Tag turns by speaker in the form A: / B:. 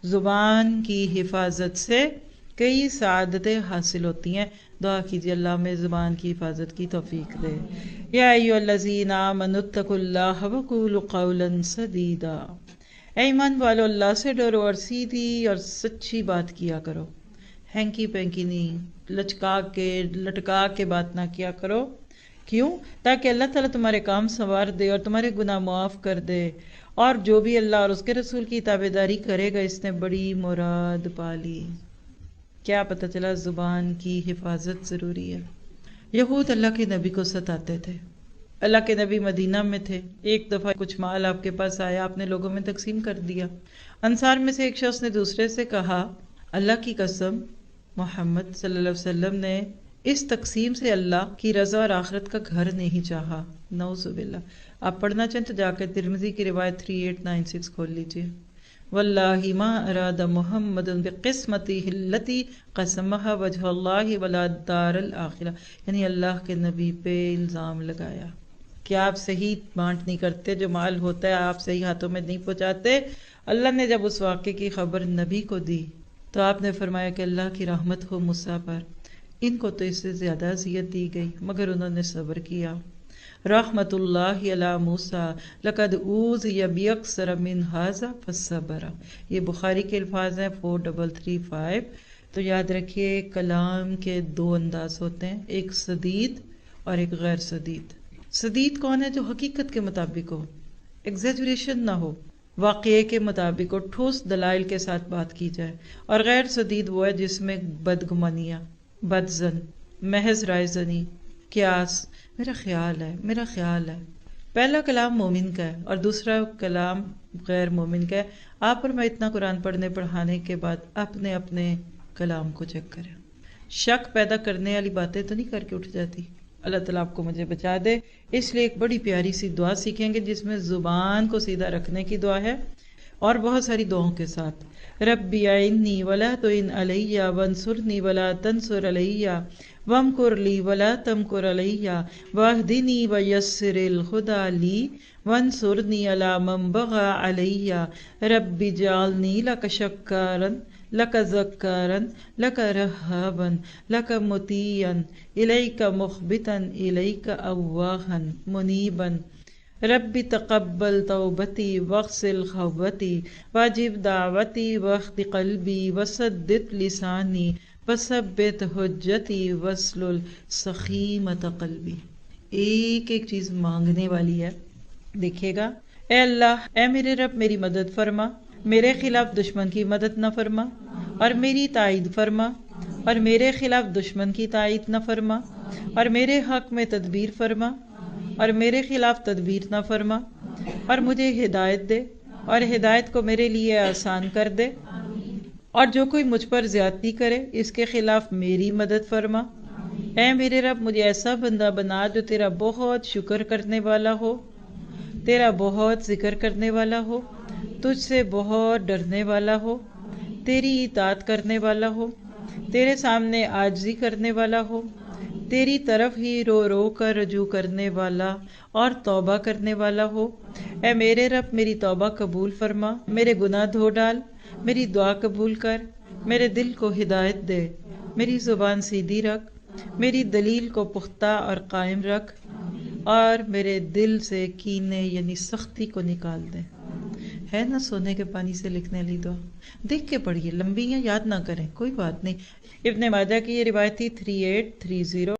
A: زبان کی حفاظت سے کئی سعادتیں حاصل ہوتی ہیں. دعا کیجیے اللہ ہمیں زبان کی حفاظت کی توفیق دے. یا ایھا الذین آمنوا اتقوا اللہ وقولوا قولا سدیدا. اے ایمان والو اللہ سے ڈرو اور سیدھی اور سچی بات کیا کرو. ہینکی پینکی نہیں، لٹکا کے بات نہ کیا کرو. کیوں؟ تاکہ اللہ تعالیٰ تمہارے کام سنوار دے اور تمہارے گناہ معاف کر دے. اور جو بھی اللہ اور اس کے رسول کی تابعداری کرے گا اس نے بڑی مراد پا لی. کیا پتہ چلا زبان کی حفاظت ضروری ہے. یہود اللہ کے نبی کو ستاتے تھے. اللہ کے نبی مدینہ میں تھے. ایک دفعہ کچھ مال آپ کے پاس آیا، آپ نے لوگوں میں تقسیم کر دیا. انصار میں سے ایک شخص نے دوسرے سے کہا، اللہ کی قسم محمد صلی اللہ علیہ وسلم نے اس تقسیم سے اللہ کی رضا اور آخرت کا گھر نہیں چاہا. نعوذ باللہ. آپ پڑھنا چاہیں تو جا کر ترمذی کی روایت 3896 کھول لیجئے. واللہ ما اراد محمد بقسمتہ التی قسمہا وجہ اللہ ولا الدار الاخرہ. یعنی اللہ کے نبی پہ الزام لگایا کہ آپ صحیح بانٹ نہیں کرتے، جو مال ہوتا ہے آپ صحیح ہاتھوں میں نہیں پہنچاتے. اللہ نے جب اس واقعے کی خبر نبی کو دی تو آپ نے فرمایا کہ اللہ کی رحمت ہو موسیٰ پر، ان کو تو اس سے زیادہ اذیت دی گئی مگر انہوں نے صبر کیا. رحمت اللہ علی موسیٰ لقد اوذی باکثر من ھذا فصبر. یہ بخاری کے الفاظ ہیں 4335. تو یاد رکھیے کلام کے دو انداز ہوتے ہیں، ایک سدید اور ایک غیر سدید. سدید کون ہے؟ جو حقیقت کے مطابق ہو، ایگزیجریشن نہ ہو، واقعے کے مطابق ہو، ٹھوس دلائل کے ساتھ بات کی جائے. اور غیر سدید وہ ہے جس میں بدگمانیاں، بدزن، محض رائے زنی، قیاس، میرا خیال ہے. پہلا کلام مومن کا ہے اور دوسرا کلام غیر مومن کا ہے. آپ اور میں اتنا قرآن پڑھانے کے بعد اپنے اپنے کلام کو چیک کریں. شک پیدا کرنے والی باتیں تو نہیں کر کے اٹھ جاتی. اللہ تعالیٰ آپ کو مجھے بچا دے. اس لیے ایک بڑی پیاری سی دعا سیکھیں گے جس میں زبان کو سیدھا رکھنے کی دعا ہے اور بہت ساری دعاؤں کے ساتھ. ربی اعنی ولا تعن علی وانصرنی ولا تنصر علی وامکر لی ولا تمکر علی واہدنی ویسر الہدی لی وانصرنی علی من بغی علی. ربی اجعلنی لک شکارا لک ذکارا لک رہابا لک مطیعا الیک مخبتا الیک اواہا منیبا. ربی تقبل توبتی واغسل خوبتی واجب دعوتی واہد قلبی وسدد لسانی وثبت حجتی واسلل سخیمۃ قلبی. ایک ایک چیز مانگنے والی ہے. دیکھیے گا. اے اللہ، اے میرے رب میری مدد فرما، میرے خلاف دشمن کی مدد نہ فرما اور میری تائید فرما، اور میرے خلاف دشمن کی تائید نہ فرما، اور میرے حق میں تدبیر فرما اور میرے خلاف تدبیر نہ فرما، اور مجھے ہدایت دے اور ہدایت کو میرے لیے آسان کر دے. اور جو کوئی مجھ پر زیادتی کرے اس کے خلاف میری مدد فرما. اے میرے رب مجھے ایسا بندہ بنا جو تیرا بہت شکر کرنے والا ہو، تیرا بہت ذکر کرنے والا ہو، تجھ سے بہت ڈرنے والا ہو، تیری اطاعت کرنے والا ہو، تیرے سامنے عاجزی کرنے والا ہو، تیری طرف ہی رو رو کر رجوع کرنے والا اور توبہ کرنے والا ہو. اے میرے رب میری توبہ قبول فرما، میرے گناہ دھو ڈال، میری دعا قبول کر، میرے دل کو ہدایت دے، میری زبان سیدھی رکھ، میری دلیل کو پختہ اور قائم رکھ، اور میرے دل سے کینے یعنی سختی کو نکال دے. ہے نا سونے کے پانی سے لکھنے والی دعا؟ دیکھ کے پڑھیے، لمبی ہیں یاد نہ کریں، کوئی بات نہیں. ابن ماجہ کی یہ روایت تھی 3830.